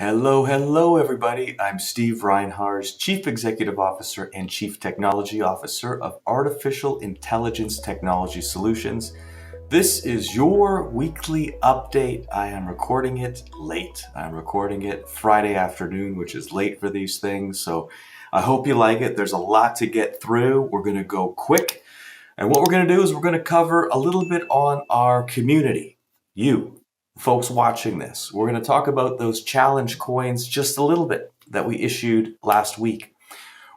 Hello, everybody. I'm Steve Reinharz, Chief Executive Officer and Chief Technology Officer of Artificial Intelligence Technology Solutions. This is your weekly update. I am recording it late. I'm recording it Friday afternoon, which is late for these things. So I hope you like it. There's a lot to get through. We're going to go quick. And what we're going to do is we're going to cover a little bit on our community, you folks watching this. We're going to talk about those challenge coins just a little bit that we issued last week.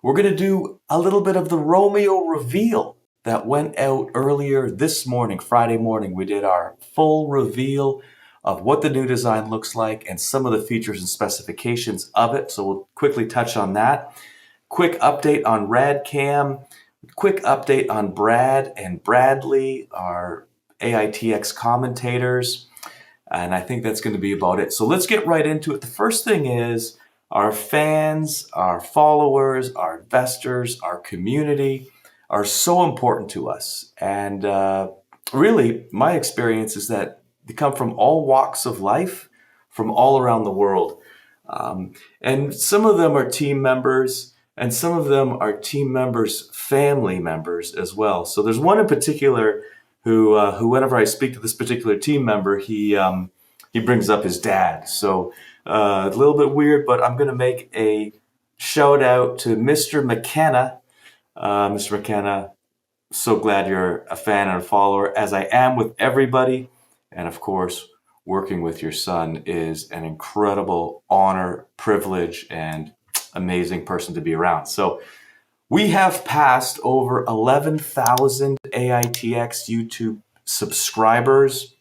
We're going to do a little bit of the ROAMEO reveal that went out earlier this morning, Friday morning. We did our full reveal of what the new design looks like and some of the features and specifications of it. So we'll quickly touch on that. Quick update on RADCam. Quick update on Brad and Bradley, our AITX commentators. And I think that's going to be about it. So let's get right into it. The first thing is our fans, our followers, our investors, our community are so important to us. And really, my experience is that they come from all walks of life, from all around the world. And some of them are team members, and some of them are team members' family members as well. So there's one in particular who whenever I speak to this particular team member, he brings up his dad. So a little bit weird, but I'm going to make a shout out to Mr. McKenna. Mr. McKenna, so glad you're a fan and a follower, as I am with everybody. And of course, working with your son is an incredible honor, privilege, and amazing person to be around. So we have passed over 11,000 AITX YouTube subscribers,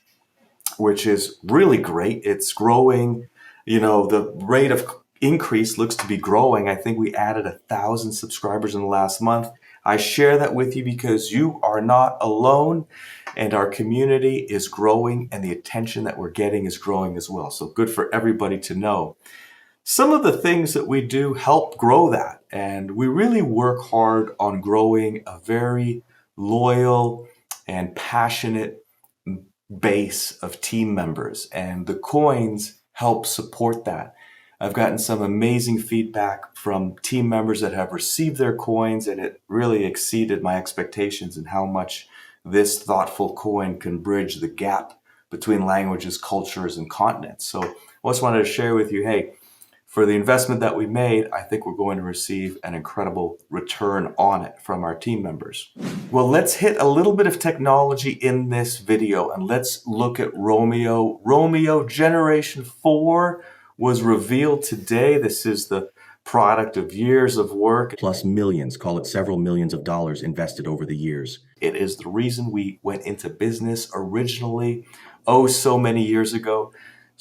which is really great. It's growing. You know, the rate of increase looks to be growing. I think we added 1,000 subscribers in the last month. I share that with you because you are not alone, and our community is growing, and the attention that we're getting is growing as well. So good for everybody to know. Some of the things that we do help grow that, and we really work hard on growing a very loyal and passionate base of team members, and the coins help support that. I've gotten some amazing feedback from team members that have received their coins, and it really exceeded my expectations in how much this thoughtful coin can bridge the gap between languages, cultures, and continents. So I just wanted to share with you, hey, for the investment that we made, I think we're going to receive an incredible return on it from our team members. Well, let's hit a little bit of technology in this video, and let's look at ROAMEO. ROAMEO Generation 4 was revealed today. This is the product of years of work. Plus millions, call it several millions of dollars invested over the years. It is the reason we went into business originally, so many years ago.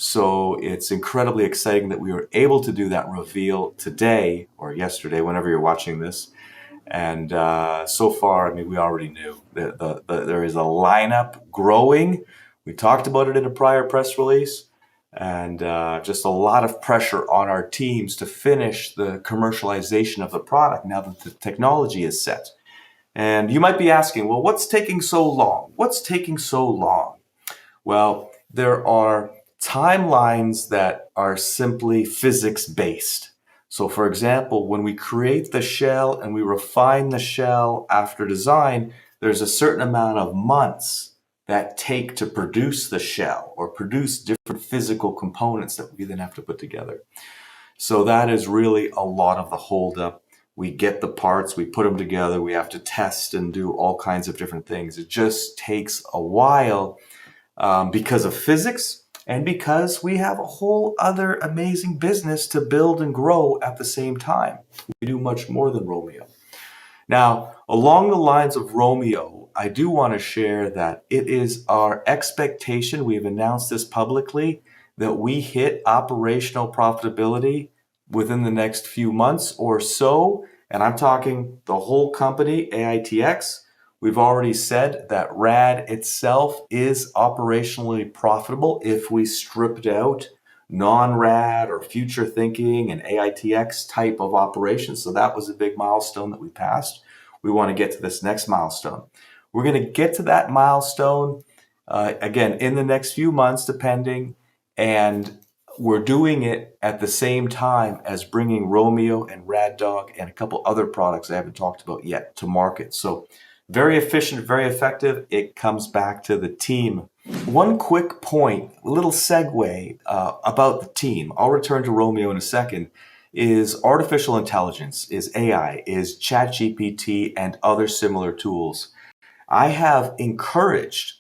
So it's incredibly exciting that we were able to do that reveal today or yesterday, whenever you're watching this. And so far, I mean, we already knew that there is a lineup growing. We talked about it in a prior press release, and just a lot of pressure on our teams to finish the commercialization of the product now that the technology is set. And you might be asking, well, what's taking so long? What's taking so long? Well, there are timelines that are simply physics-based. So for example, when we create the shell and we refine the shell after design, there's a certain amount of months that take to produce the shell or produce different physical components that we then have to put together. So that is really a lot of the holdup. We get the parts, we put them together, we have to test and do all kinds of different things. It just takes a while because of physics, and because we have a whole other amazing business to build and grow at the same time. We do much more than ROAMEO. Now, along the lines of ROAMEO, I do want to share that it is our expectation, we've announced this publicly, that we hit operational profitability within the next few months or so. And I'm talking the whole company, AITX. We've already said that RAD itself is operationally profitable if we stripped out non-RAD or future thinking and AITX type of operations. So that was a big milestone that we passed. We want to get to this next milestone. We're going to get to that milestone again in the next few months, depending. And we're doing it at the same time as bringing ROAMEO and RADDog and a couple other products I haven't talked about yet to market. So very efficient, very effective. It comes back to the team. One quick point, a little segue about the team. I'll return to ROAMEO in a second. Is artificial intelligence, is AI, is ChatGPT and other similar tools. I have encouraged,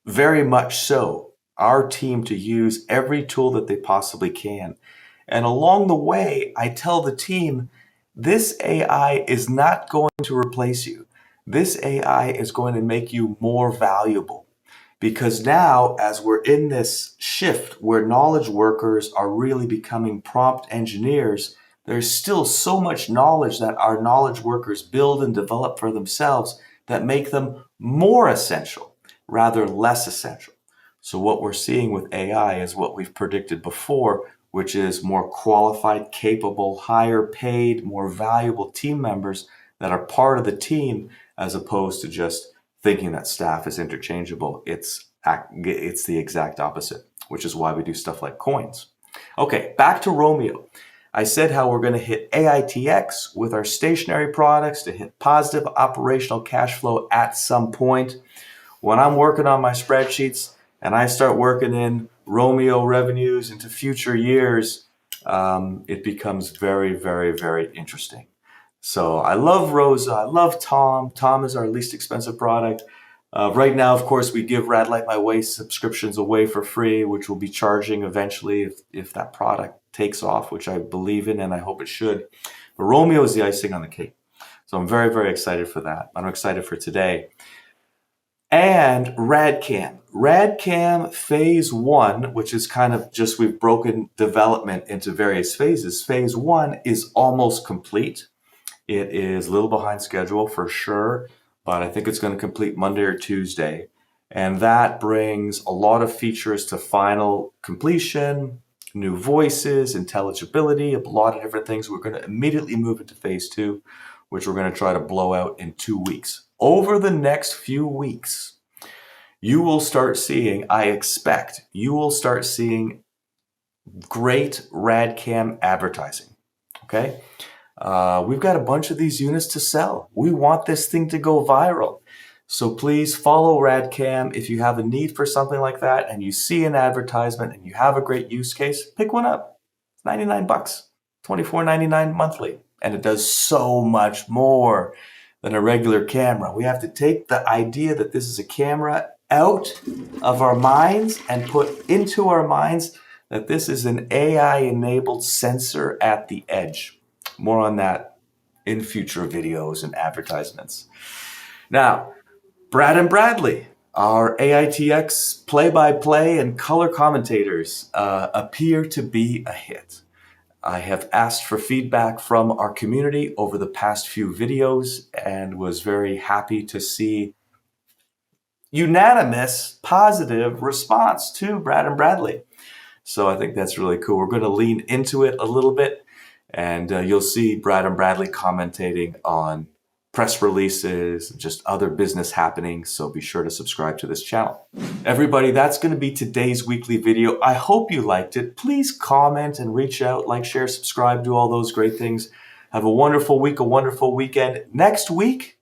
very much so, our team to use every tool that they possibly can. And along the way, I tell the team, this AI is not going to replace you. This AI is going to make you more valuable. Because now, as we're in this shift where knowledge workers are really becoming prompt engineers, there's still so much knowledge that our knowledge workers build and develop for themselves that make them more essential, rather less essential. So what we're seeing with AI is what we've predicted before, which is more qualified, capable, higher paid, more valuable team members that are part of the team, as opposed to just thinking that staff is interchangeable. It's the exact opposite, which is why we do stuff like coins. Okay, back to ROAMEO. I said how we're going to hit AITX with our stationary products to hit positive operational cash flow at some point. When I'm working on my spreadsheets and I start working in ROAMEO revenues into future years, it becomes very, very, very interesting. So I love Rosa. I love Tom. Tom is our least expensive product. Right now, of course, we give Rad Light My Way subscriptions away for free, which we'll be charging eventually if that product takes off, which I believe in and I hope it should. But ROAMEO is the icing on the cake. So I'm very, very excited for that. I'm excited for today. And RADCam. RADCam phase 1, which is kind of just we've broken development into various phases. Phase 1 is almost complete. It is a little behind schedule for sure, but I think it's going to complete Monday or Tuesday. And that brings a lot of features to final completion, new voices, intelligibility, a lot of different things. We're going to immediately move into phase 2, which we're going to try to blow out in 2 weeks. Over the next few weeks, you will start seeing, I expect, you will start seeing great RADCam advertising, okay? We've got a bunch of these units to sell. We want this thing to go viral. So please follow RADCam. If you have a need for something like that and you see an advertisement and you have a great use case, pick one up. It's $99, $24.99 monthly. And it does so much more than a regular camera. We have to take the idea that this is a camera out of our minds and put into our minds that this is an AI-enabled sensor at the edge. More on that in future videos and advertisements. Now, Brad and Bradley, our AITX play-by-play and color commentators, appear to be a hit. I have asked for feedback from our community over the past few videos and was very happy to see unanimous positive response to Brad and Bradley. So I think that's really cool. We're going to lean into it a little bit, and you'll see Brad and Bradley commentating on press releases, just other business happenings, so be sure to subscribe to this channel. Everybody, that's going to be today's weekly video. I hope you liked it. Please comment and reach out, like, share, subscribe, do all those great things. Have a wonderful week, a wonderful weekend. Next week,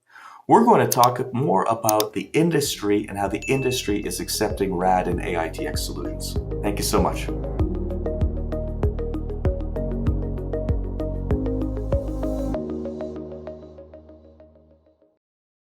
we're going to talk more about the industry and how the industry is accepting RAD and AITX solutions. Thank you so much.